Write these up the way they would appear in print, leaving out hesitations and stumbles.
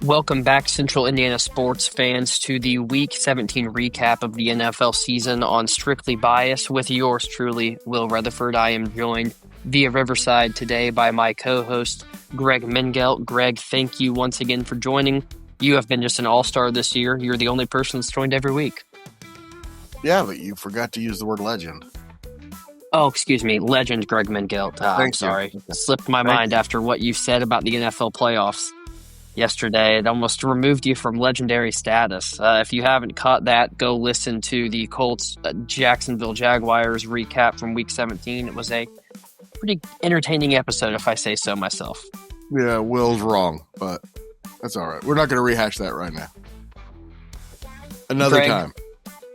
Welcome back, Central Indiana sports fans, to the Week 17 recap of the NFL season on Strictly Bias with yours truly, Will Retherford. I am joined via Riverside today by my co-host, Greg Mengelt. Greg, thank you once again for joining. You have been just an all-star this year. You're the only person that's joined every week. Yeah, but you forgot to use the word legend. Oh, excuse me, legend Greg Mengelt. I'm sorry. Okay. Slipped my mind after what you said about the NFL playoffs yesterday. It almost removed you from legendary status. If you haven't caught that, go listen to the Colts Jacksonville Jaguars recap from Week 17. It was a pretty entertaining episode, if I say so myself. Yeah, Will's wrong, but that's all right. We're not going to rehash that right now. Another Greg, time.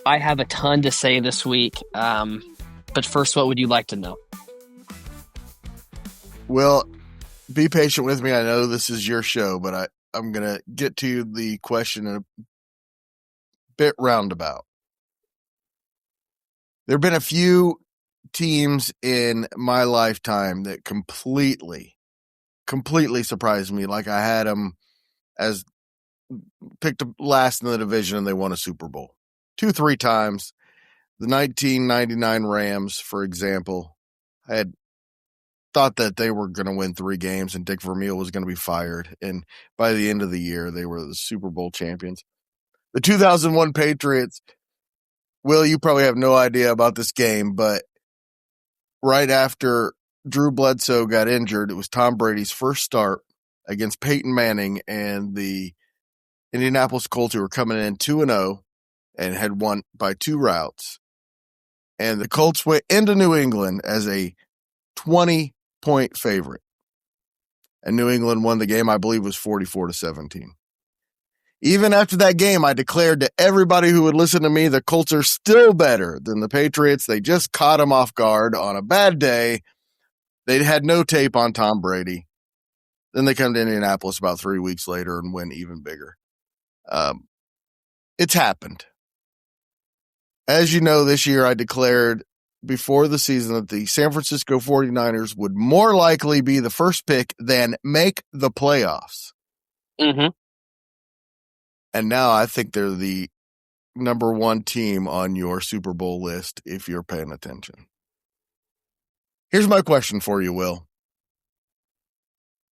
I have a ton to say this week, but first, what would you like to know? Will, be patient with me. I know this is your show, but I'm going to get to the question in a bit roundabout. There have been a few teams in my lifetime that completely surprised me. Like I had them as picked last in the division and they won a Super Bowl 2-3 times. The 1999 Rams, for example, I had thought that they were going to win 3 games and Dick Vermeil was going to be fired. And by the end of the year, they were the Super Bowl champions. The 2001 Patriots, Will, you probably have no idea about this game, but right after Drew Bledsoe got injured, it was Tom Brady's first start against Peyton Manning and the Indianapolis Colts, who were coming in 2-0 and had won by 2 routes. And the Colts went into New England as a 20-point favorite. And New England won the game, I believe, was 44-17. Even after that game, I declared to everybody who would listen to me, the Colts are still better than the Patriots. They just caught them off guard on a bad day. They had no tape on Tom Brady. Then they come to Indianapolis about 3 weeks later and win even bigger. It's happened. As you know, this year I declared before the season that the San Francisco 49ers would more likely be the first pick than make the playoffs. Mm-hmm. And now I think they're the number 1 team on your Super Bowl list if you're paying attention. Here's my question for you, Will.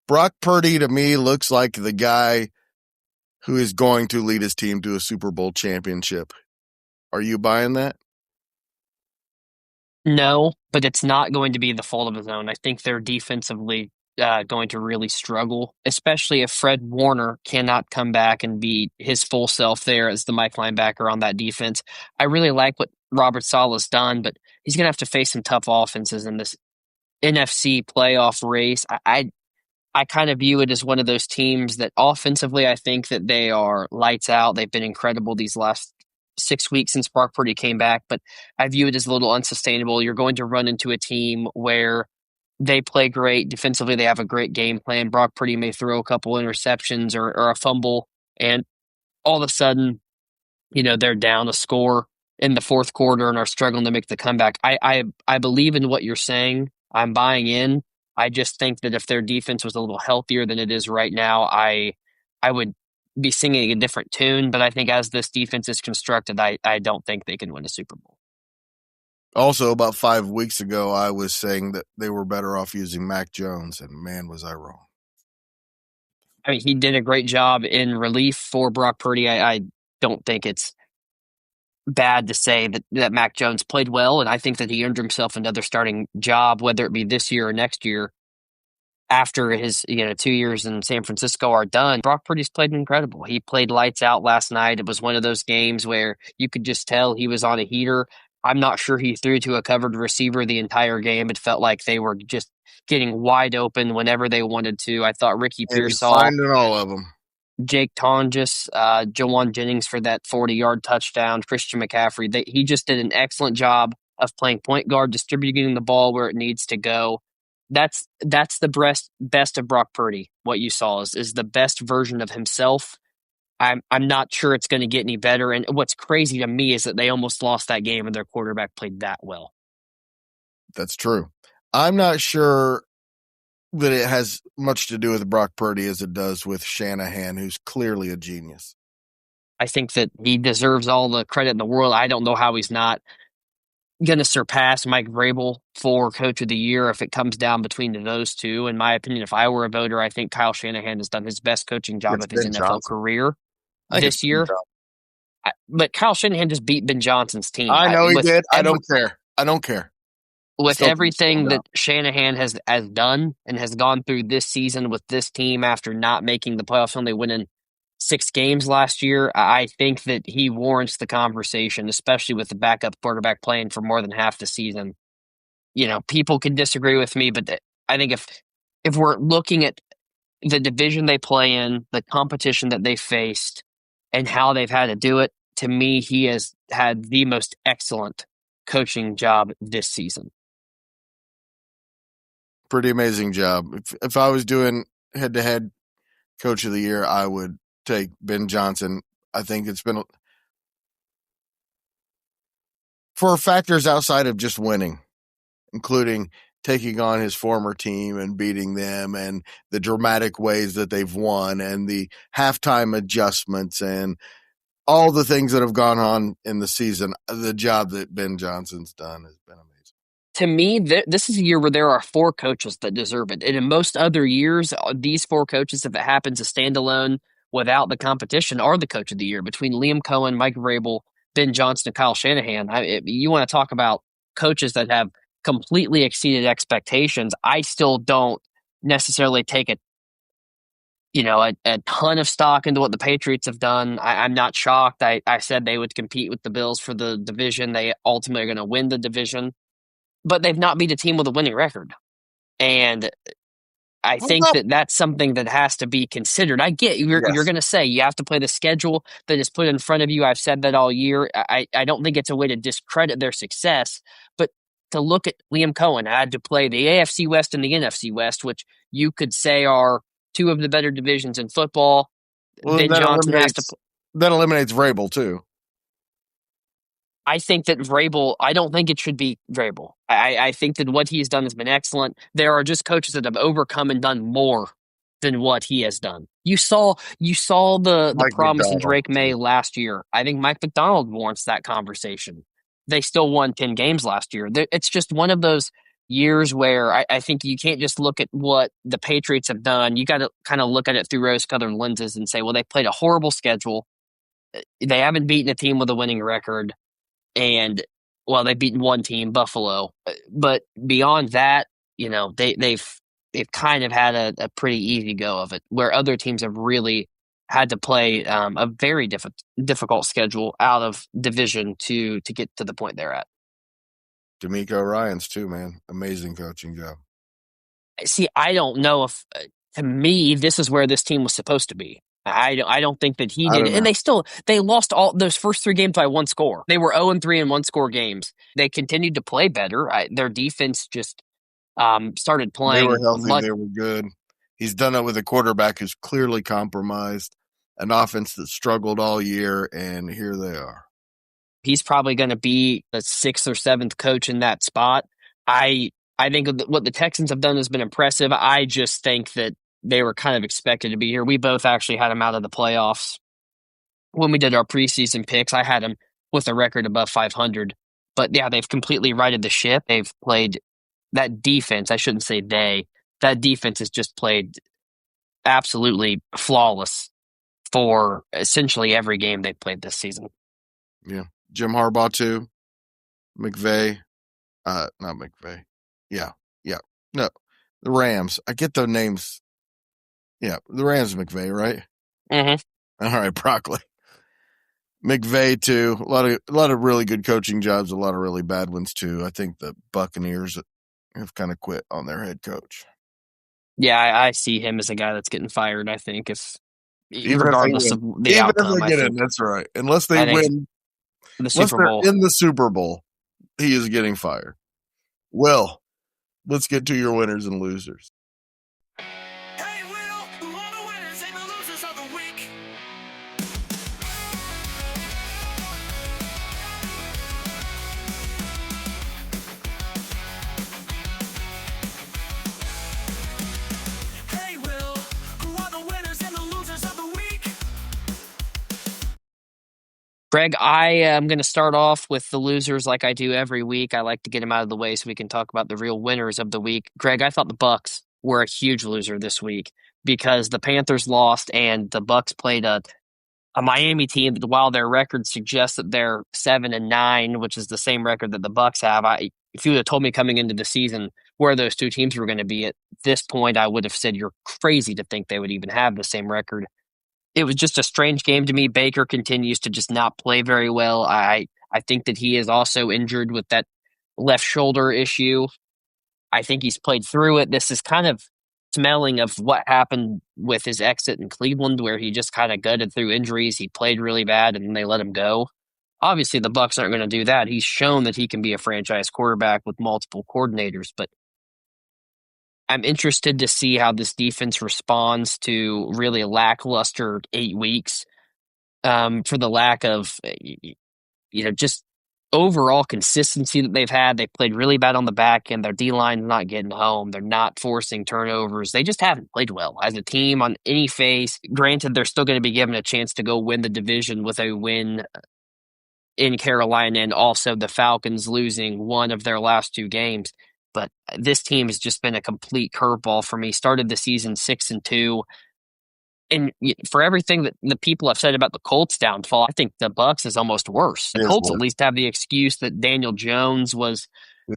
Brock Purdy, to me, looks like the guy who is going to lead his team to a Super Bowl championship. Are you buying that? No, but it's not going to be the fault of his own. I think they're defensively going to really struggle, especially if Fred Warner cannot come back and be his full self there as the Mike linebacker on that defense. I really like what Robert Saleh's done, but he's going to have to face some tough offenses in this NFC playoff race. I kind of view it as one of those teams that offensively, I think that they are lights out. They've been incredible these last 6 weeks since Brock Purdy came back, but I view it as a little unsustainable. You're going to run into a team where they play great. Defensively, they have a great game plan. Brock Purdy may throw a couple interceptions or a fumble, and all of a sudden, they're down a score in the fourth quarter and are struggling to make the comeback. I believe in what you're saying. I'm buying in. I just think that if their defense was a little healthier than it is right now, I would be singing a different tune. But I think as this defense is constructed, I don't think they can win a Super Bowl. Also, about 5 weeks ago, I was saying that they were better off using Mac Jones, and man, was I wrong. I mean, he did a great job in relief for Brock Purdy. I don't think it's bad to say that Mac Jones played well, and I think that he earned himself another starting job, whether it be this year or next year. After his 2 years in San Francisco are done, Brock Purdy's played incredible. He played lights out last night. It was one of those games where you could just tell he was on a heater. I'm not sure he threw to a covered receiver the entire game. It felt like they were just getting wide open whenever they wanted to. I thought Ricky Pearsall, finding all of them. Jake Tonjes, Jawan Jennings for that 40-yard touchdown, Christian McCaffrey. He just did an excellent job of playing point guard, distributing the ball where it needs to go. That's the best of Brock Purdy. What you saw is the best version of himself. I'm not sure it's going to get any better. And what's crazy to me is that they almost lost that game and their quarterback played that well. That's true. I'm not sure that it has much to do with Brock Purdy as it does with Shanahan, who's clearly a genius. I think that he deserves all the credit in the world. I don't know how he's not going to surpass Mike Vrabel for Coach of the Year if it comes down between those two. In my opinion, if I were a voter, I think Kyle Shanahan has done his best coaching job It's of his Ben NFL Johnson. career I think it's this Ben year. Johnson. But Kyle Shanahan just beat Ben Johnson's team. I know he did. I don't care. I don't care. With Still think it's Ben everything that Johnson. Shanahan has done and has gone through this season with this team after not making the playoffs, only winning 6 games last year, I think that he warrants the conversation, especially with the backup quarterback playing for more than half the season. You know, people can disagree with me, but I think if we're looking at the division they play in, the competition that they faced, and how they've had to do it, to me, he has had the most excellent coaching job this season. Pretty amazing job. If I was doing head-to-head Coach of the Year, I would take Ben Johnson. I think it's been for factors outside of just winning, including taking on his former team and beating them, and the dramatic ways that they've won, and the halftime adjustments, and all the things that have gone on in the season. The job that Ben Johnson's done has been amazing. To me, this is a year where there are 4 coaches that deserve it. And in most other years, these 4 coaches, if it happens, a standalone without the competition, are the coach of the year between Liam Cohen, Mike Vrabel, Ben Johnson, and Kyle Shanahan. You want to talk about coaches that have completely exceeded expectations. I still don't necessarily take a ton of stock into what the Patriots have done. I'm not shocked. I said they would compete with the Bills for the division. They ultimately are going to win the division. But they've not beat a team with a winning record. And I think that that's something that has to be considered. I get you're going to say you have to play the schedule that is put in front of you. I've said that all year. I don't think it's a way to discredit their success, but to look at Liam Cohen, I had to play the AFC West and the NFC West, which you could say are 2 of the better divisions in football. Well, Ben Johnson has to. That eliminates Vrabel too. I think that Vrabel, I don't think it should be Vrabel. I think that what he's done has been excellent. There are just coaches that have overcome and done more than what he has done. You saw the promise in Drake May last year. I think Mike Macdonald warrants that conversation. They still won 10 games last year. It's just one of those years where I think you can't just look at what the Patriots have done. You got to kind of look at it through rose-colored lenses and say, well, they played a horrible schedule. They haven't beaten a team with a winning record. And they've beaten one team, Buffalo, but beyond that, they've kind of had a pretty easy go of it, where other teams have really had to play a very difficult schedule out of division to get to the point they're at. D'Amico Ryans too, man, amazing coaching job. See, I don't know if to me this is where this team was supposed to be. I don't think that he did it. And they lost all those first 3 games by 1 score. They were 0-3 in 1-score games. They continued to play better. Their defense just started playing. They were healthy. They were good. He's done it with a quarterback who's clearly compromised, an offense that struggled all year, and here they are. He's probably going to be the 6th or 7th coach in that spot. I think what the Texans have done has been impressive. I just think that they were kind of expected to be here. We both actually had them out of the playoffs. When we did our preseason picks, I had them with a record above 500. But yeah, they've completely righted the ship. They've played that defense. I shouldn't say they. That defense has just played absolutely flawless for essentially every game they've played this season. Yeah. Jim Harbaugh too. McVay. Not McVay. Yeah. No. The Rams. I get the names. Yeah, the Rams, McVay, right? Mm-hmm. All right, Broccoli. McVay too. A lot of really good coaching jobs. A lot of really bad ones too. I think the Buccaneers have kind of quit on their head coach. Yeah, I see him as a guy that's getting fired. I think regardless of the outcome, that's right. Unless they win the Super Bowl. In the Super Bowl, he is getting fired. Well, let's get to your winners and losers. Greg, I am going to start off with the losers like I do every week. I like to get them out of the way so we can talk about the real winners of the week. Greg, I thought the Bucks were a huge loser this week because the Panthers lost and the Bucks played a Miami team that, while their record suggests that they're 7-9, which is the same record that the Bucks have. If you would have told me coming into the season where those two teams were going to be at this point, I would have said you're crazy to think they would even have the same record. It was just a strange game to me. Baker continues to just not play very well. I think that he is also injured with that left shoulder issue. I think he's played through it. This is kind of smelling of what happened with his exit in Cleveland, where he just kind of gutted through injuries. He played really bad and then they let him go. Obviously, the Bucks aren't going to do that. He's shown that he can be a franchise quarterback with multiple coordinators, but I'm interested to see how this defense responds to really lackluster 8 weeks, for the lack of, just overall consistency that they've had. They played really bad on the back end. Their D line's not getting home. They're not forcing turnovers. They just haven't played well as a team on any phase. Granted, they're still going to be given a chance to go win the division with a win in Carolina and also the Falcons losing one of their last two games. But this team has just been a complete curveball for me. Started the season 6-2. And for everything that the people have said about the Colts' downfall, I think the Bucks is almost worse. The Colts at least have the excuse that Daniel Jones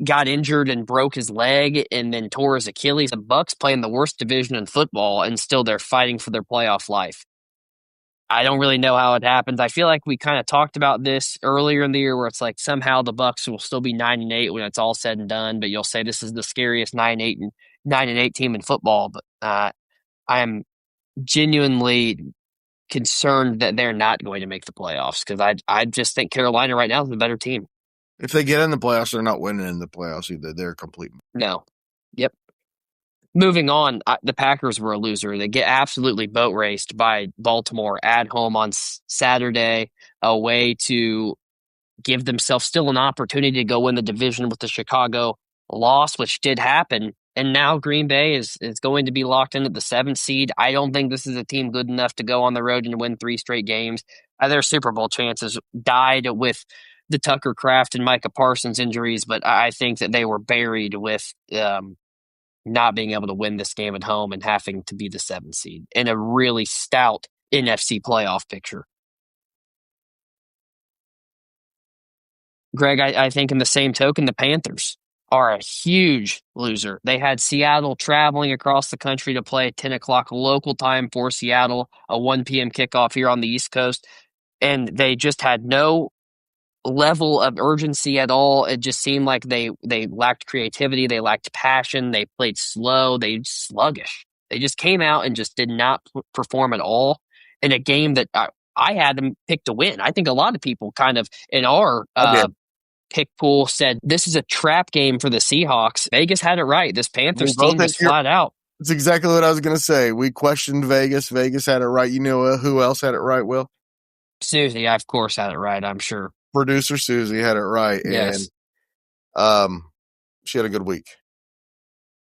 got injured and broke his leg and then tore his Achilles. The Bucks play in the worst division in football, and still they're fighting for their playoff life. I don't really know how it happens. I feel like we kind of talked about this earlier in the year, where it's like somehow the Bucks will still be 9-8 when it's all said and done, but you'll say this is the scariest 9-8 team in football. But I am genuinely concerned that they're not going to make the playoffs, because I just think Carolina right now is the better team. If they get in the playoffs, they're not winning in the playoffs either. They're complete. No. Yep. Moving on, the Packers were a loser. They get absolutely boat raced by Baltimore at home on Saturday, a way to give themselves still an opportunity to go win the division with the Chicago loss, which did happen. And now Green Bay is going to be locked in at the 7th seed. I don't think this is a team good enough to go on the road and win 3 straight games. Their Super Bowl chances died with the Tucker Kraft and Micah Parsons injuries, but I think that they were buried with not being able to win this game at home and having to be the 7th seed in a really stout NFC playoff picture. Greg, I think in the same token, the Panthers are a huge loser. They had Seattle traveling across the country to play at 10 o'clock local time for Seattle, a 1 p.m. kickoff here on the East Coast, and they just had no level of urgency at all. It just seemed like they lacked creativity, they lacked passion, they played slow, they sluggish. They just came out and just did not perform at all in a game that I had them picked to win. I think a lot of people kind of in our pick pool said this is a trap game for the Seahawks. Vegas had it right. This Panthers team was flat out. That's exactly what I was going to say. We questioned Vegas. Vegas had it right. You know who else had it right, Will? Susie, of course, had it right, I'm sure. Producer Susie had it right. Yes. And she had a good week.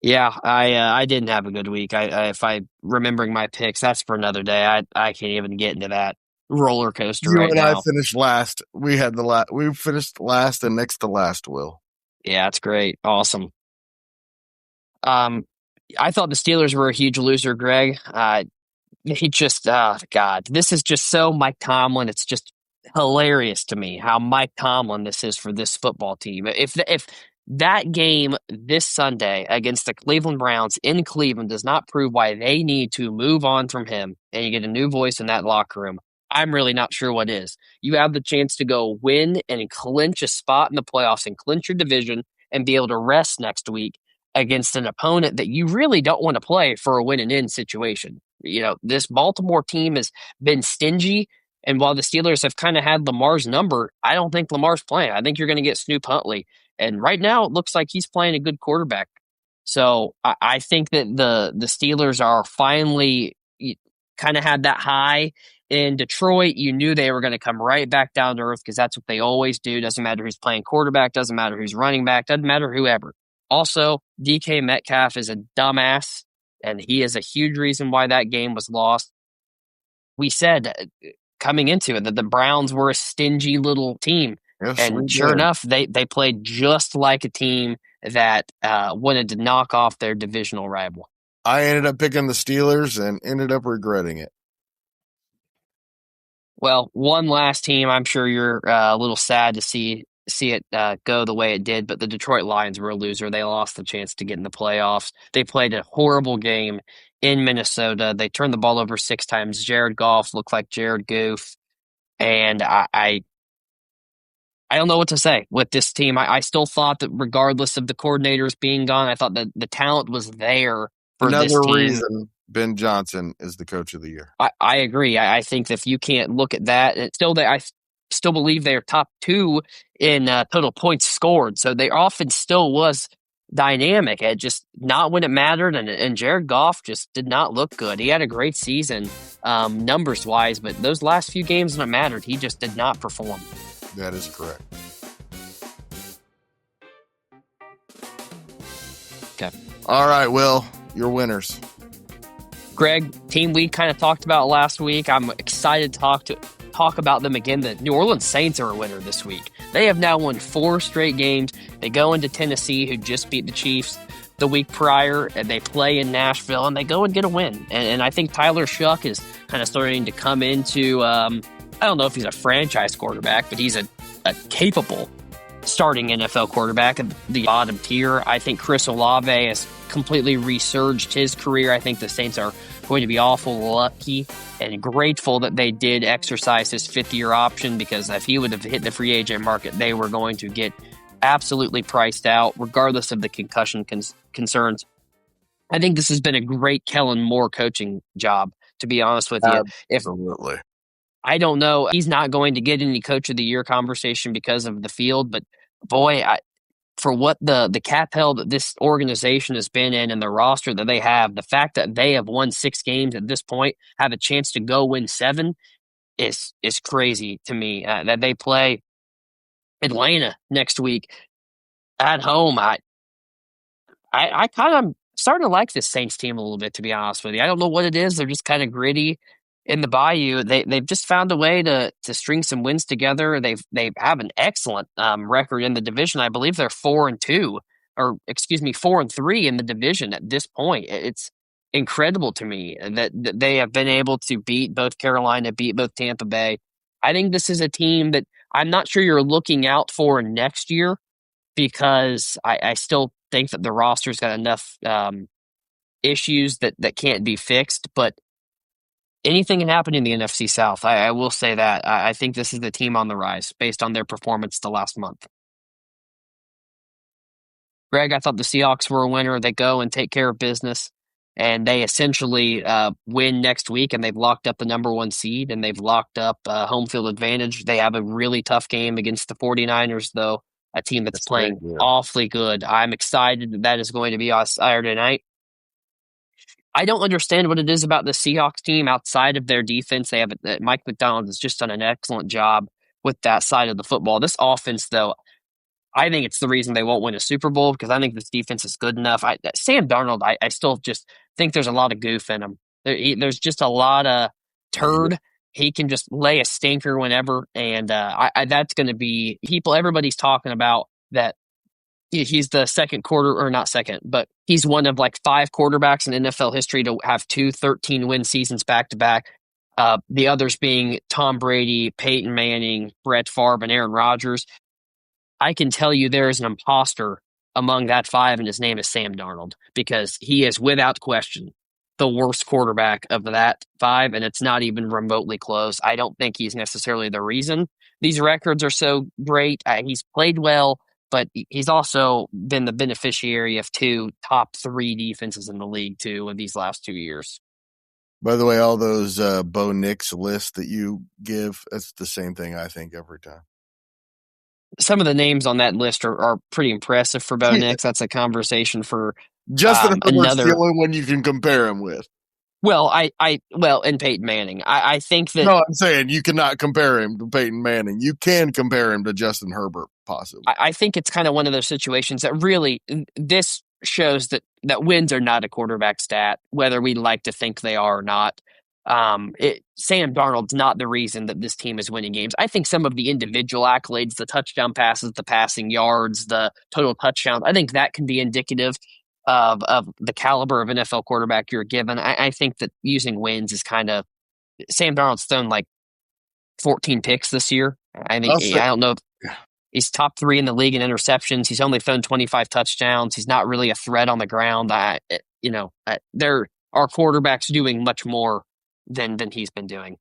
Yeah, I didn't have a good week. If I remembering my picks, that's for another day. I can't even get into that roller coaster right now. You and I finished last. We had we finished last and next to last, Will. Yeah, that's great. Awesome. I thought the Steelers were a huge loser, Greg. He just, God, this is just so Mike Tomlin. It's just hilarious to me how Mike Tomlin this is for this football team. If that game this Sunday against the Cleveland Browns in Cleveland does not prove why they need to move on from him and you get a new voice in that locker room, I'm really not sure what is. You have the chance to go win and clinch a spot in the playoffs and clinch your division and be able to rest next week against an opponent that you really don't want to play for a win and in situation. This Baltimore team has been stingy, and while the Steelers have kind of had Lamar's number, I don't think Lamar's playing. I think you're going to get Snoop Huntley, and right now it looks like he's playing a good quarterback. So I think that the Steelers are finally kind of had that high in Detroit. You knew they were going to come right back down to earth because that's what they always do. Doesn't matter who's playing quarterback, doesn't matter who's running back, doesn't matter whoever. Also, DK Metcalf is a dumbass, and he is a huge reason why that game was lost. We said coming into it, that the Browns were a stingy little team. Yes, we And sure did. enough, they played just like a team that wanted to knock off their divisional rival. I ended up picking the Steelers and ended up regretting it. Well, one last team, I'm sure you're a little sad to see it go the way it did, but the Detroit Lions were a loser. They lost the chance to get in the playoffs. They played a horrible game in Minnesota. They turned the ball over 6 times. Jared Goff looked like Jared Goof, and I don't know what to say with this team. I still thought that regardless of the coordinators being gone, I thought that the talent was there for this Another team. reason Ben Johnson is the coach of the year. I agree. I think that if you can't look at that, and still I still believe they are top 2 in total points scored. So their offense still was dynamic. It just not when it mattered, and Jared Goff just did not look good. He had a great season numbers wise, but those last few games when it mattered, he just did not perform. That is correct. Okay. All right, Will, your winners. Greg, team we kind of talked about last week. I'm excited to talk about them again. The New Orleans Saints are a winner this week. They have now won 4 straight games. They go into Tennessee, who just beat the Chiefs the week prior, and they play in Nashville, and they go and get a win. And I think Tyler Shuck is kind of starting to come into, I don't know if he's a franchise quarterback, but he's a capable starting NFL quarterback at the bottom tier. I think Chris Olave has completely resurged his career. I think the Saints are going to be awful lucky and grateful that they did exercise his 5th-year option, because if he would have hit the free agent market, they were going to get absolutely priced out, regardless of the concussion concerns. I think this has been a great Kellen Moore coaching job, to be honest with you. Absolutely. I don't know. He's not going to get any Coach of the Year conversation because of the field, but boy, for what the cap held that this organization has been in and the roster that they have, the fact that they have won 6 games at this point, have a chance to go win 7, is crazy to me. That they play Atlanta next week at home. I kind of starting to like this Saints team a little bit, to be honest with you. I don't know what it is. They're just kind of gritty in the Bayou. They've just found a way to string some wins together. They have an excellent record in the division. I believe they're 4-2, or excuse me, 4-3 in the division at this point. It's incredible to me that they have been able to beat both Carolina, beat both Tampa Bay. I think this is a team that I'm not sure you're looking out for next year, because I still think that the roster's got enough issues that can't be fixed, but anything can happen in the NFC South. I will say that. I think this is the team on the rise based on their performance the last month. Greg, I thought the Seahawks were a winner. They go and take care of business, and they essentially win next week, and they've locked up the number 1 seed, and they've locked up home field advantage. They have a really tough game against the 49ers, though, a team that's playing awfully good. I'm excited that is going to be on Saturday night. I don't understand what it is about the Seahawks team outside of their defense. They have Mike McDonald has just done an excellent job with that side of the football. This offense, though, I think it's the reason they won't win a Super Bowl, because I think this defense is good enough. Sam Darnold, I still just think there's a lot of goof in him. There's just a lot of turd. He can just lay a stinker whenever, and that's going to be people. Everybody's talking about that. He's the second quarter, or not second, but he's one of like 5 quarterbacks in NFL history to have 2 13-win seasons back to back. The others being Tom Brady, Peyton Manning, Brett Favre, and Aaron Rodgers. I can tell you there is an imposter among that 5, and his name is Sam Darnold, because he is without question the worst quarterback of that 5, and it's not even remotely close. I don't think he's necessarily the reason these records are so great. He's played well, but he's also been the beneficiary of 2 top 3 defenses in the league, too, in these last 2 years. By the way, all those Bo Nix lists that you give, that's the same thing I think every time. Some of the names on that list are pretty impressive for Bo Nix. That's a conversation for Justin Herbert's another. The only one you can compare him with. Well, and Peyton Manning. I think that. No, I'm saying you cannot compare him to Peyton Manning. You can compare him to Justin Herbert, possibly. I think it's kind of one of those situations that really this shows that wins are not a quarterback stat, whether we like to think they are or not. Sam Darnold's not the reason that this team is winning games. I think some of the individual accolades, the touchdown passes, the passing yards, the total touchdowns, I think that can be indicative of the caliber of NFL quarterback you're given. I think that using wins is kind of Sam Darnold's thrown like 14 picks this year. I'll say, I don't know if he's top 3 in the league in interceptions. He's only thrown 25 touchdowns. He's not really a threat on the ground. There are quarterbacks doing much more than he's been doing.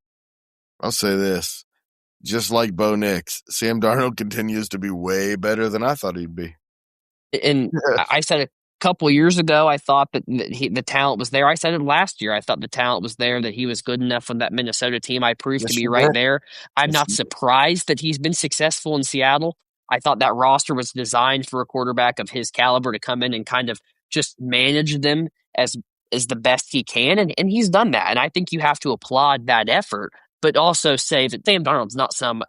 I'll say this. Just like Bo Nix, Sam Darnold continues to be way better than I thought he'd be. And I said a couple of years ago, I thought that the talent was there. I said it last year. I thought the talent was there, that he was good enough on that Minnesota team. I proved to be right there. I'm not surprised that he's been successful in Seattle. I thought that roster was designed for a quarterback of his caliber to come in and kind of just manage them as the best he can, and he's done that. And I think you have to applaud that effort, but also say that Sam Darnold's not some.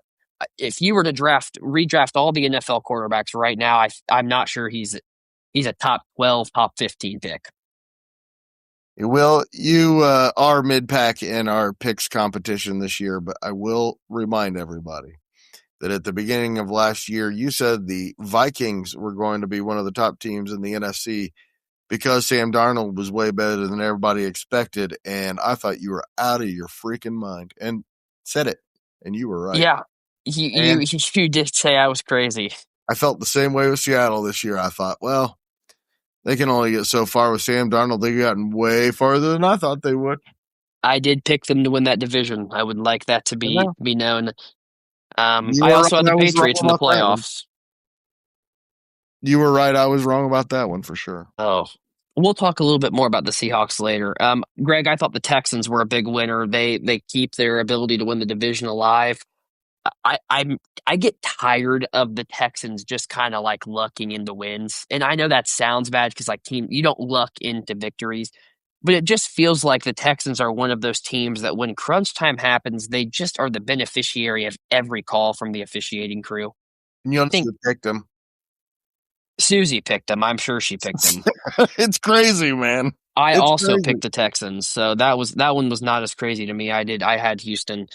If you were to redraft all the NFL quarterbacks right now, I'm not sure he's a top 12, top 15 pick. Will, you are mid-pack in our picks competition this year, but I will remind everybody that at the beginning of last year, you said the Vikings were going to be one of the top teams in the NFC because Sam Darnold was way better than everybody expected, and I thought you were out of your freaking mind, and said it, and you were right. Yeah, you did say I was crazy. I felt the same way with Seattle this year. I thought, well, they can only get so far with Sam Darnold. They've gotten way farther than I thought they would. I did pick them to win that division. I would like that to be known. I also had the Patriots in the playoffs. You were right. I was wrong about that one for sure. Oh, we'll talk a little bit more about the Seahawks later. Greg, I thought the Texans were a big winner. They keep their ability to win the division alive. I get tired of the Texans just kind of like lucking into wins. And I know that sounds bad because you don't luck into victories, but it just feels like the Texans are one of those teams that when crunch time happens, they just are the beneficiary of every call from the officiating crew. You picked them. Susie picked them. I'm sure she picked them. It's crazy, man. I also picked the Texans, so that one was not as crazy to me. I had Houston.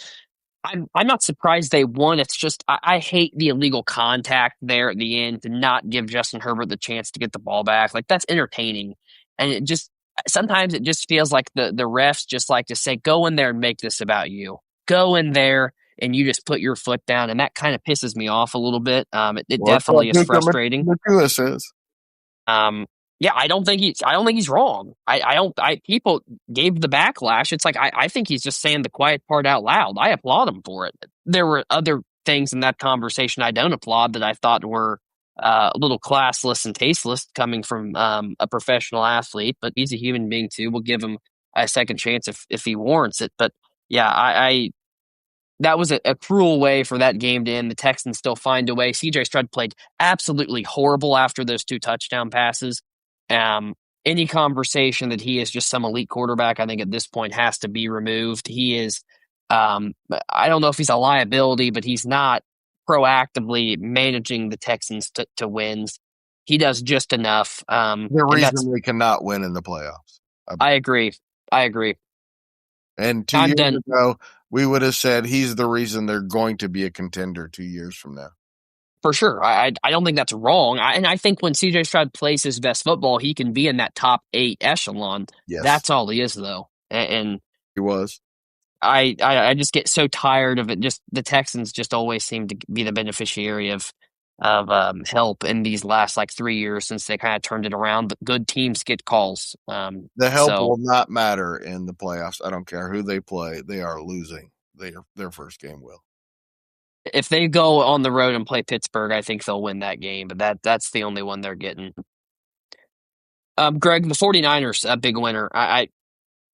I'm not surprised they won. It's just I hate the illegal contact there at the end to not give Justin Herbert the chance to get the ball back. Like, that's entertaining, and sometimes it just feels like the refs just like to say, "Go in there and make this about you. Go in there." And you just put your foot down, and that kind of pisses me off a little bit. It definitely is frustrating. Yeah, I don't think he's wrong. People gave the backlash. It's like I think he's just saying the quiet part out loud. I applaud him for it. There were other things in that conversation I don't applaud that I thought were a little classless and tasteless coming from a professional athlete, but he's a human being too. We'll give him a second chance if he warrants it. But yeah, that was a cruel way for that game to end. The Texans still find a way. CJ Stroud played absolutely horrible after those 2 touchdown passes. Any conversation that he is just some elite quarterback, I think at this point has to be removed. He is, I don't know if he's a liability, but he's not proactively managing the Texans to wins. He does just enough. The reason we cannot win in the playoffs. I agree. And 2 years ago, we would have said he's the reason they're going to be a contender 2 years from now. For sure. I don't think that's wrong. And I think when CJ Stroud plays his best football, he can be in that top 8 echelon. Yes. That's all he is, though. And he was. I just get so tired of it. Just the Texans just always seem to be the beneficiary of help in these last 3 years since they kind of turned it around. But good teams get calls. The help will not matter in the playoffs. I don't care who they play. They are losing. Their first game will. If they go on the road and play Pittsburgh, I think they'll win that game. But that's the only one they're getting. Greg, the 49ers, a big winner. I'm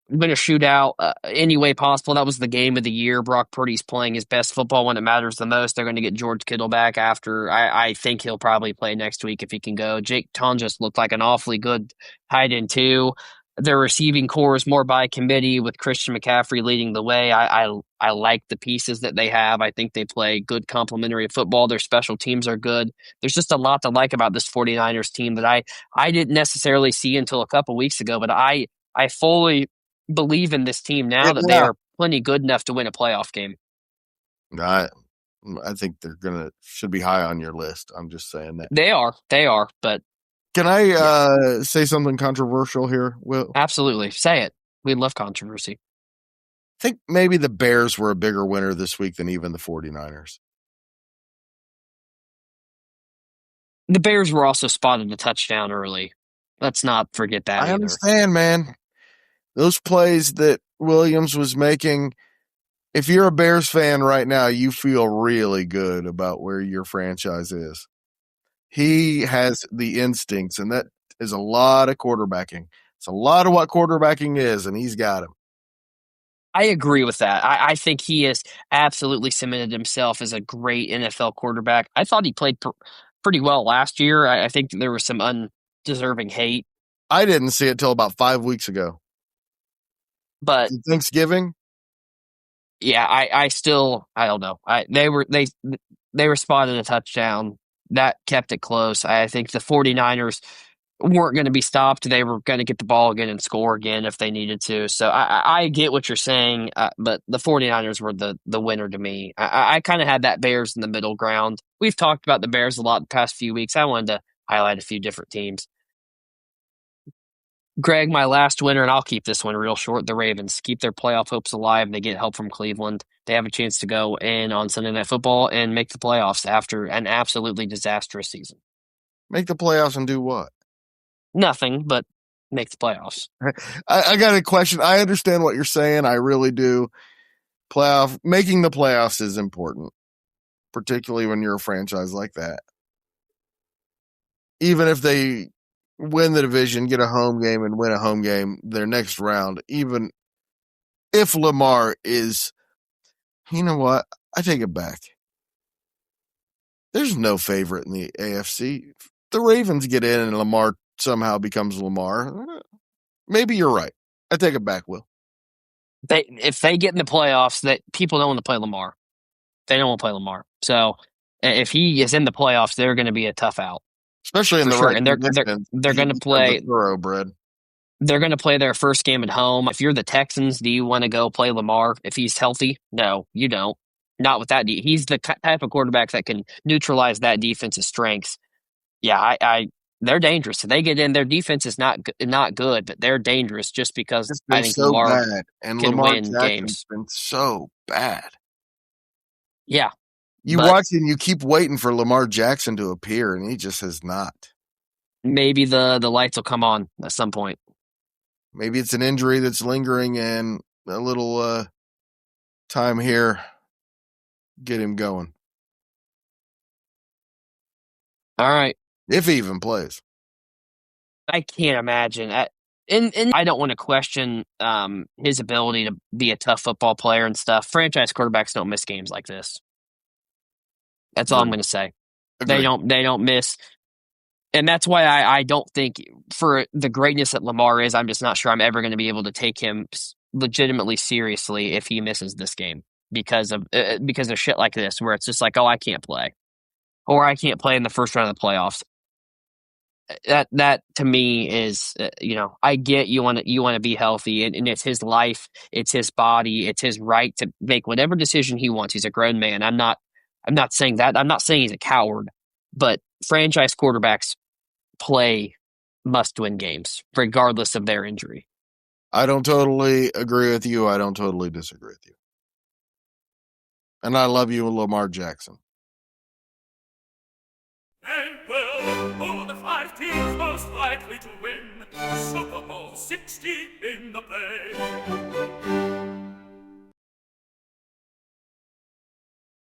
going to shoot out any way possible. That was the game of the year. Brock Purdy's playing his best football when it matters the most. They're going to get George Kittle back after. I think he'll probably play next week if he can go. Jake Tonjes looked like an awfully good tight end too. Their receiving core is more by committee with Christian McCaffrey leading the way. I like the pieces that they have. I think they play good complementary football. Their special teams are good. There's just a lot to like about this 49ers team that I didn't necessarily see until a couple weeks ago, but I fully believe in this team now that they Yeah. are plenty good enough to win a playoff game. I I think they're should be high on your list. I'm just saying that. They are, but Can I yeah, say something controversial here, Will? absolutely. Say it. We love controversy. I think maybe the Bears were a bigger winner this week than even the 49ers. The Bears were also spotted a touchdown early. Let's not forget that I either. understand, man. Those plays that Williams was making, if you're a Bears fan right now, you feel really good about where your franchise is. He has the instincts, and that is a lot of quarterbacking. It's a lot of what quarterbacking is, and he's got him. I agree with that. I think he has absolutely cemented himself as a great NFL quarterback. I thought he played pretty well last year. I think there was some undeserving hate, I didn't see it till about 5 weeks ago. but Thanksgiving? yeah, I don't know. They were spotted a touchdown that kept it close. I think the 49ers weren't going to be stopped. They were going to get the ball again and score again if they needed to. So I get what you're saying, but the 49ers were the winner to me. I kind of had that Bears in the middle ground. We've talked about the Bears a lot the past few weeks. I wanted to highlight a few different teams. Greg, my last winner, and I'll keep this one real short. The Ravens keep their playoff hopes alive. They get help from Cleveland. They have a chance to go in on Sunday Night Football and make the playoffs after an absolutely disastrous season. Make the playoffs and do what? Nothing, but make the playoffs. I got a question. I understand what you're saying. I really do. Making the playoffs is important, particularly when you're a franchise like that. Even if they win the division, get a home game, and win a home game their next round, even if Lamar is, you know what? I take it back. There's no favorite in the AFC. If the Ravens get in and Lamar somehow becomes Lamar, maybe you're right. I take it back, Will. If they get in the playoffs, that people don't want to play Lamar. They don't want to play Lamar. So if he is in the playoffs, they're going to be a tough out Especially in for the sure. right And conditions. they're He going to becomes a play. thoroughbred. They're going to play their first game at home. If you're the Texans, do you want to go play Lamar if he's healthy? No, you don't. Not with that. He's the type of quarterback that can neutralize that defense's strengths. Yeah, they're dangerous. If they get in, their defense is not good, but they're dangerous just because It's I been think so Lamar bad. And can Lamar win Jackson's games. been so bad. Yeah, You but watch and you keep waiting for Lamar Jackson to appear, and he just has not. maybe the lights will come on at some point. Maybe it's an injury that's lingering and a little time here. Get him going. All right. If he even plays. I can't imagine. And I don't want to question his ability to be a tough football player and stuff. Franchise quarterbacks don't miss games like this. That's all I'm Agree. going to say. Agree. They don't miss. And that's why I don't think for the greatness that Lamar is, I'm just not sure I'm ever going to be able to take him legitimately seriously if he misses this game because of shit like this, where it's just like, oh, I can't play, or I can't play in the first round of the playoffs. That to me is I get you want to be healthy, and it's his life, it's his body, it's his right to make whatever decision he wants. He's a grown man. I'm not saying that. I'm not saying he's a coward, but franchise quarterbacks play must-win games regardless of their injury. I don't totally agree with you. I don't totally disagree with you. And I love you, Lamar Jackson. And well, who are the 5 teams most likely to win Super Bowl 60 in the play?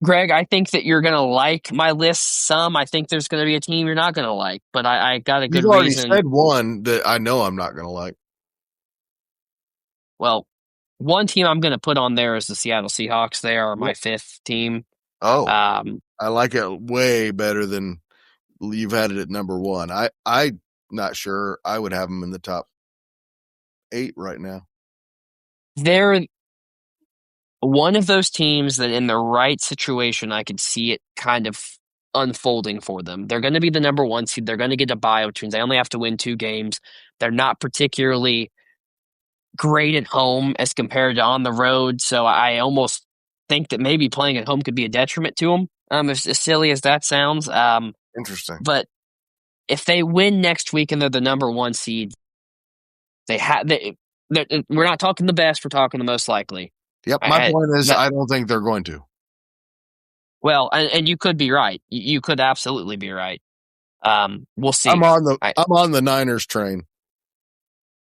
Greg, I think that you're going to like my list some. I think there's going to be a team you're not going to like, but I got a good You've already reason. said one that I know I'm not going to like. Well, one team I'm going to put on there is the Seattle Seahawks. They are my 5th team. Oh, I like it way better than you've had it at number 1. I'm not sure I would have them in the top 8 right now. They're one of those teams that in the right situation, I could see it kind of unfolding for them. They're going to be the number 1 seed. They're going to get a bye, which means they only have to win 2 games. They're not particularly great at home as compared to on the road. So I almost think that maybe playing at home could be a detriment to them. As silly as that sounds. Interesting. But if they win next week and they're the number one seed, they have. We're not talking the best. We're talking the most likely. Yep. My point is, I don't think they're going to. Well, and you could be right. You could absolutely be right. We'll see. I'm on the Niners train.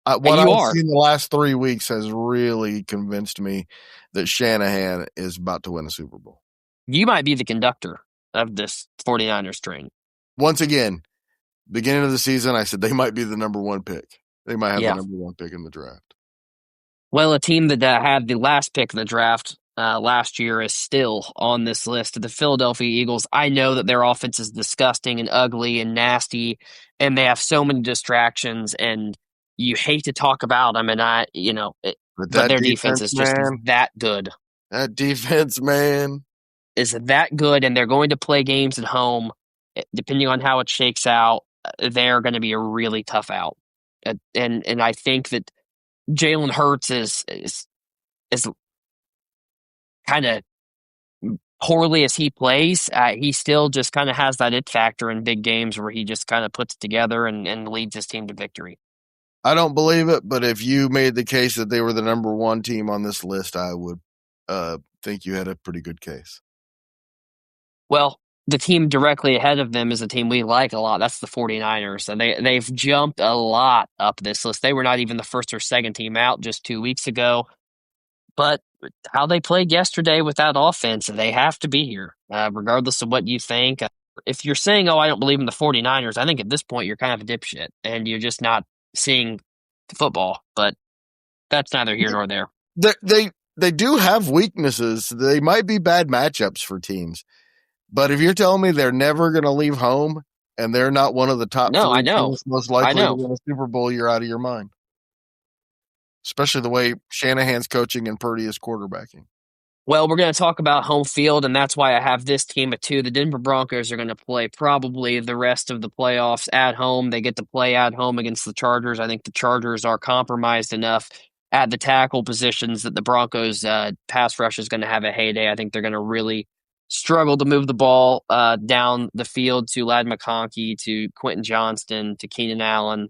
What I've seen the last 3 weeks has really convinced me that Shanahan is about to win a Super Bowl. You might be the conductor of this 49ers train. Once again, beginning of the season, I said they might be the number one pick. They might have the number one pick in the draft. Well, a team that had the last pick in the draft last year is still on this list. The Philadelphia Eagles. I know that their offense is disgusting and ugly and nasty, and they have so many distractions, and you hate to talk about them, and but their defense is just that good. That defense, man, is that good, and they're going to play games at home. Depending on how it shakes out, they're going to be a really tough out. And I think that Jalen Hurts is kind of poorly as he plays. He still just kind of has that it factor in big games where he just kind of puts it together and leads his team to victory. I don't believe it, but if you made the case that they were the number one team on this list, I would think you had a pretty good case. Well, the team directly ahead of them is a team we like a lot. That's the 49ers. And they've jumped a lot up this list. They were not even the first or second team out just 2 weeks ago. But how they played yesterday with that offense, they have to be here, regardless of what you think. If you're saying, I don't believe in the 49ers, I think at this point you're kind of a dipshit and you're just not seeing the football. But that's neither here nor there. They do have weaknesses. They might be bad matchups for teams. But if you're telling me they're never going to leave home and they're not one of the top three teams most likely to win a Super Bowl, you're out of your mind. Especially the way Shanahan's coaching and Purdy is quarterbacking. Well, we're going to talk about home field, and that's why I have this team at 2. The Denver Broncos are going to play probably the rest of the playoffs at home. They get to play at home against the Chargers. I think the Chargers are compromised enough at the tackle positions that the Broncos' pass rush is going to have a heyday. I think they're going to really struggle to move the ball down the field to Ladd McConkey, to Quentin Johnston, to Keenan Allen.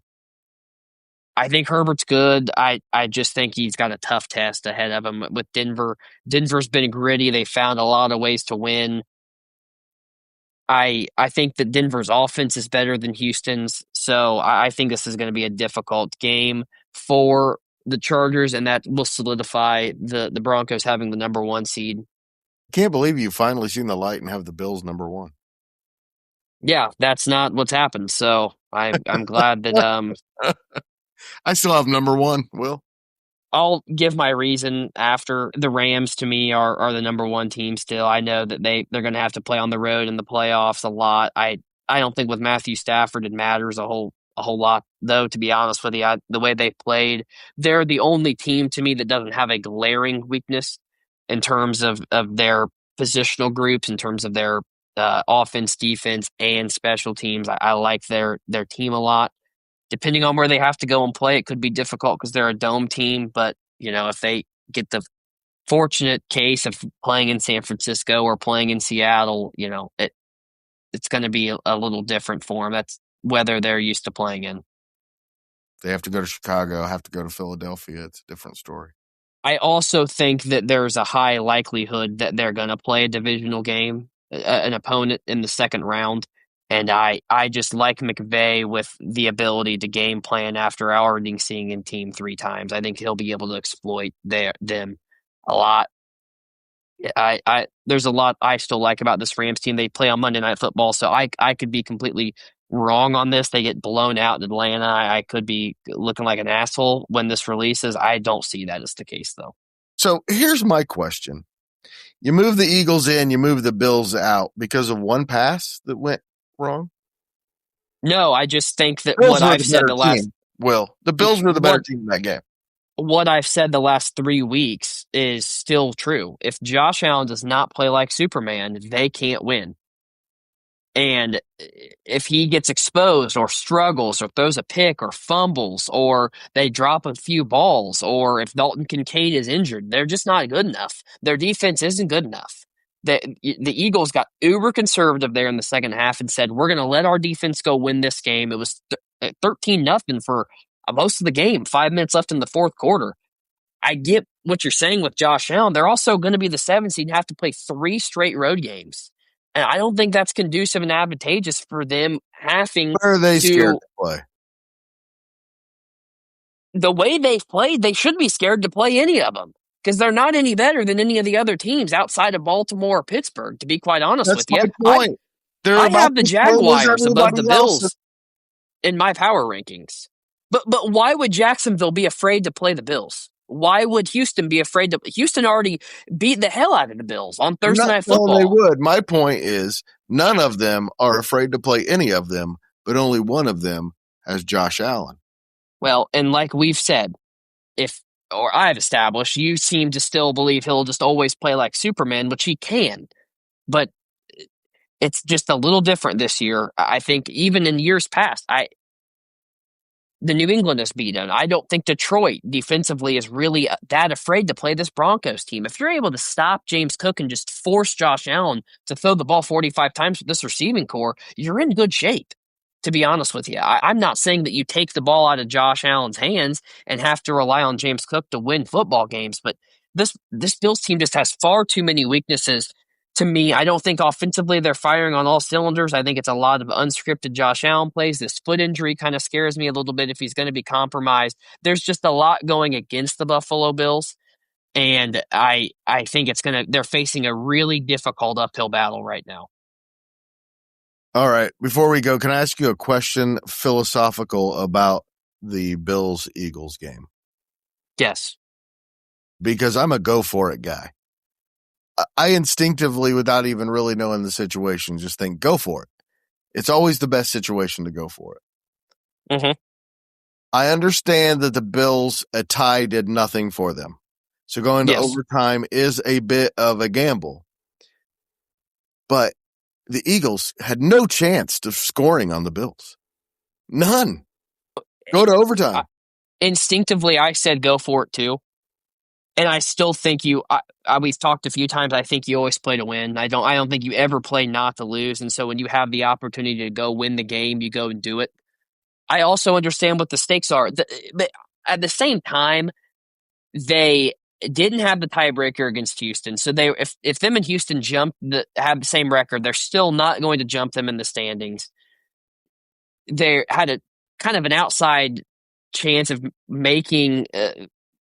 I think Herbert's good. I just think he's got a tough test ahead of him with Denver. Denver's been gritty. They found a lot of ways to win. I think that Denver's offense is better than Houston's, so I think this is going to be a difficult game for the Chargers, and that will solidify the Broncos having the number one seed. Can't believe you've finally seen the light and have the Bills number one. Yeah, that's not what's happened. So I'm glad that I still have number one, Will. I'll give my reason after. The Rams to me are the number one team still. I know that they're going to have to play on the road in the playoffs a lot. I don't think with Matthew Stafford it matters a whole lot, though, to be honest with you. The way they played, they're the only team to me that doesn't have a glaring weakness in terms of their positional groups, in terms of their offense, defense, and special teams. I like their team a lot. Depending on where they have to go and play, it could be difficult because they're a dome team. But, if they get the fortunate case of playing in San Francisco or playing in Seattle, it's going to be a little different for them. That's whether they're used to playing in. They have to go to Chicago, have to go to Philadelphia. It's a different story. I also think that there's a high likelihood that they're going to play a divisional game, an opponent in the second round. And I just like McVay with the ability to game plan after already seeing in team 3 times. I think he'll be able to exploit them a lot. There's a lot I still like about this Rams team. They play on Monday Night Football, so I could be completely wrong on this. They get blown out in Atlanta. I could be looking like an asshole when this releases. I don't see that as the case, though. So here's my question. You move the Eagles in, you move the Bills out because of one pass that went wrong? No, I just think that what I've said the last... the Bills were the better team in that game. What I've said the last 3 weeks is still true. If Josh Allen does not play like Superman, they can't win. And if he gets exposed or struggles or throws a pick or fumbles or they drop a few balls or if Dalton Kincaid is injured, they're just not good enough. Their defense isn't good enough. The Eagles got uber conservative there in the second half and said, we're going to let our defense go win this game. It was 13-0 for most of the game, 5 minutes left in the fourth quarter. I get what you're saying with Josh Allen. They're also going to be the 7th seed and have to play 3 straight road games. And I don't think that's conducive and advantageous for them having Where are they scared to play? The way they've played, they should be scared to play any of them because they're not any better than any of the other teams outside of Baltimore or Pittsburgh, to be quite honest with you. That's my point. I have the Jaguars above the Bills in my power rankings. But why would Jacksonville be afraid to play the Bills? Why would Houston be afraid to? Houston already beat the hell out of the Bills on Thursday Night Football. They would. My point is, none of them are afraid to play any of them, but only one of them has Josh Allen. Well, and like we've said, I've established, you seem to still believe he'll just always play like Superman, which he can. But it's just a little different this year. I think even in years past, the New England is beaten. I don't think Detroit defensively is really that afraid to play this Broncos team. If you're able to stop James Cook and just force Josh Allen to throw the ball 45 times with this receiving core, you're in good shape, to be honest with you. I'm not saying that you take the ball out of Josh Allen's hands and have to rely on James Cook to win football games, but this Bills team just has far too many weaknesses. To me, I don't think offensively they're firing on all cylinders. I think it's a lot of unscripted Josh Allen plays. This foot injury kind of scares me a little bit if he's going to be compromised. There's just a lot going against the Buffalo Bills, and I think they're facing a really difficult uphill battle right now. All right, before we go, can I ask you a question philosophical about the Bills-Eagles game? Yes. Because I'm a go-for-it guy. I instinctively, without even really knowing the situation, just think, go for it. It's always the best situation to go for it. Mm-hmm. I understand that the Bills, a tie did nothing for them. So going to overtime is a bit of a gamble. But the Eagles had no chance of scoring on the Bills. None. Go to overtime. Instinctively, I said go for it too. And I still think we've talked a few times. I think you always play to win. I don't think you ever play not to lose. And so when you have the opportunity to go win the game, you go and do it. I also understand what the stakes are. But at the same time, they didn't have the tiebreaker against Houston. So if them and Houston have the same record, they're still not going to jump them in the standings. They had a kind of an outside chance of making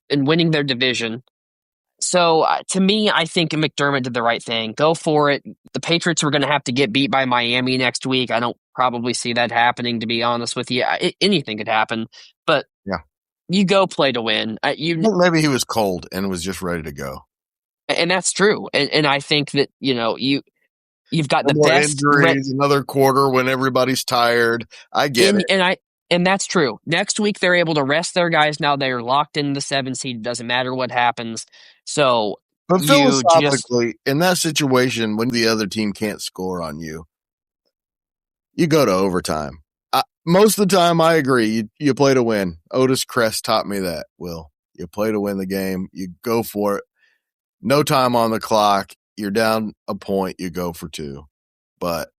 and winning their division. So to me, I think McDermott did the right thing. Go for it. The Patriots were going to have to get beat by Miami next week. I don't probably see that happening, to be honest with you. Anything could happen, but yeah, you go play to win. Maybe he was cold and was just ready to go. And that's true. And I think that, you've got the best injuries, another quarter when everybody's tired. I get it. And that's true. Next week, they're able to rest their guys. Now they're locked in the 7th seed. It doesn't matter what happens. So, but philosophically, in that situation, when the other team can't score on you, you go to overtime. Most of the time, I agree. You play to win. Otis Kress taught me that, Will. You play to win the game. You go for it. No time on the clock. You're down a point. You go for 2. But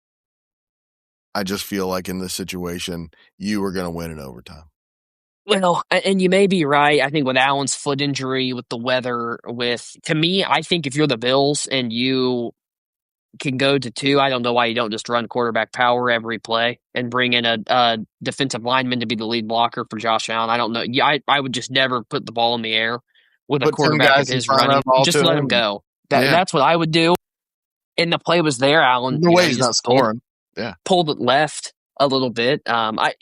I just feel like in this situation, you were going to win in overtime. Well, and you may be right. I think with Allen's foot injury, with the weather, to me, I think if you're the Bills and you can go to 2, I don't know why you don't just run quarterback power every play and bring in a defensive lineman to be the lead blocker for Josh Allen. I don't know. I would just never put the ball in the air with a quarterback of his running. Just let him go. That's what I would do. And the play was there, Allen. No way he's not scoring. Pulled it left a little bit. I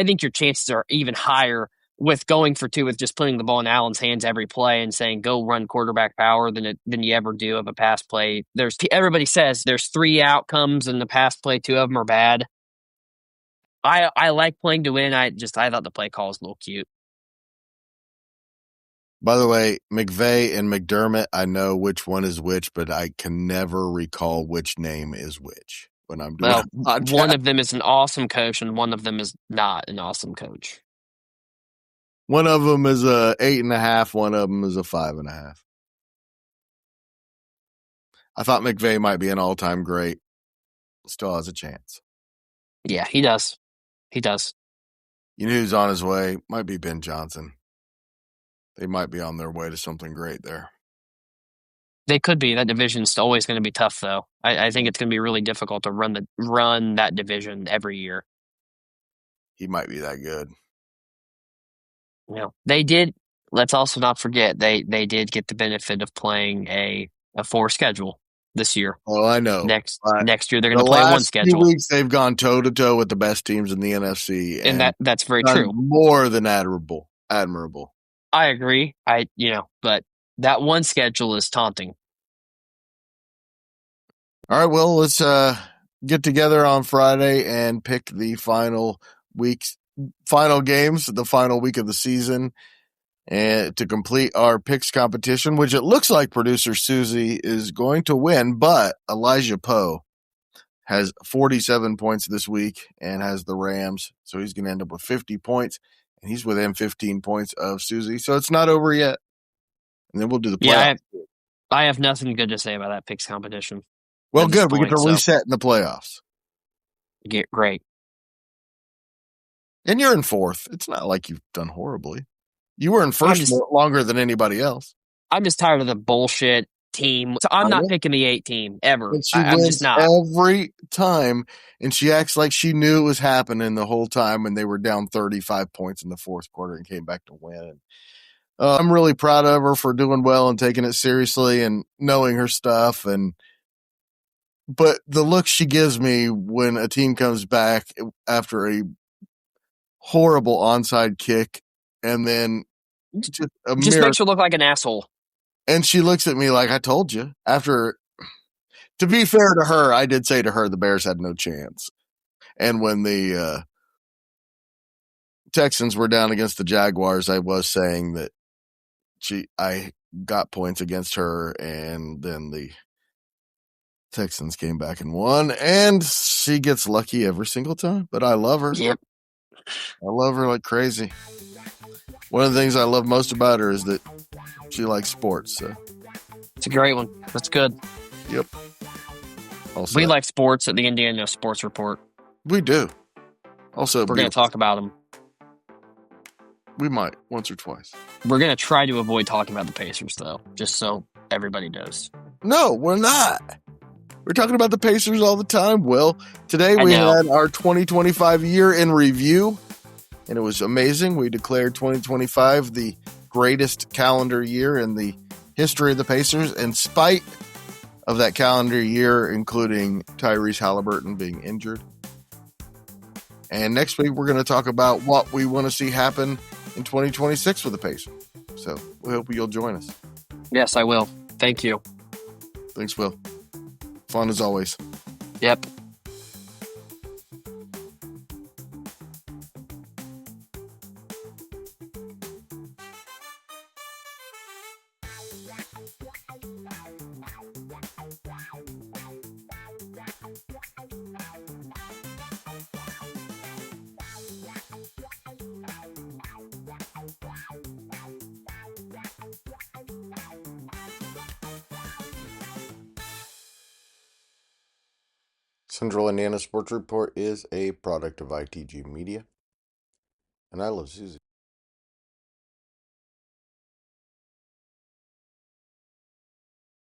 think your chances are even higher with going for 2 with just putting the ball in Allen's hands every play and saying go run quarterback power than you ever do of a pass play. Everybody says there's 3 outcomes in the pass play, 2 of them are bad. I like playing to win. I thought the play call was a little cute. By the way, McVay and McDermott, I know which one is which, but I can never recall which name is which. when I'm doing Well, a podcast. one of them is an awesome coach, and one of them is not an awesome coach. One of them is a 8.5. One of them is a 5.5. I thought McVay might be an all-time great. Still has a chance. Yeah, he does. He does. You know who's on his way? Might be Ben Johnson. They might be on their way to something great there. They could be. That division's always going to be tough, though. I think it's going to be really difficult to run that division every year. He might be that good. You know, they did. Let's also not forget they did get the benefit of playing a 4 schedule this year. Oh, I know. Next year they're going to play a 1 schedule. The last few weeks they've gone toe to toe with the best teams in the NFC, and that's very true. More than admirable. I agree. But that 1 schedule is taunting. All right, well, let's get together on Friday and pick the final games, the final week of the season, and to complete our picks competition, which it looks like producer Susie is going to win, but Elijah Poe has 47 points this week and has the Rams, so he's going to end up with 50 points, and he's within 15 points of Susie, so it's not over yet. And then we'll do the playoffs. Yeah, I have nothing good to say about that picks competition. Well, good. We get to reset in the playoffs. Great. And you're in 4th. It's not like you've done horribly. You were in 1st longer than anybody else. I'm just tired of the bullshit team. So I'm not picking the 8 team ever. And she wins just not. Every time, and she acts like she knew it was happening the whole time when they were down 35 points in the 4th quarter and came back to win. I'm really proud of her for doing well and taking it seriously and knowing her stuff. But the look she gives me when a team comes back after a horrible onside kick and then just makes her look like an asshole. And she looks at me like, I told you. To be fair to her, I did say to her the Bears had no chance. And when the Texans were down against the Jaguars, I was saying that I got points against her, and then the Texans came back and won, and she gets lucky every single time. But I love her. Yep. I love her like crazy. One of the things I love most about her is that she likes sports. So it's a great one. That's good. Yep. Also, we like sports at the Indiana Sports Report. We do. Also, we're going to talk about them. We might once or twice. We're going to try to avoid talking about the Pacers, though, just so everybody knows. No, we're not. We're talking about the Pacers all the time, Will. Today we had our 2025 year in review, and it was amazing. We declared 2025 the greatest calendar year in the history of the Pacers, in spite of that calendar year, including Tyrese Halliburton being injured. And next week, we're going to talk about what we want to see happen in 2026 with the Pacers. So we hope you'll join us. Yes, I will. Thank you. Thanks, Will. Fun as always. Yep. Central Indiana Sports Report is a product of ITG Media, and I love Susie.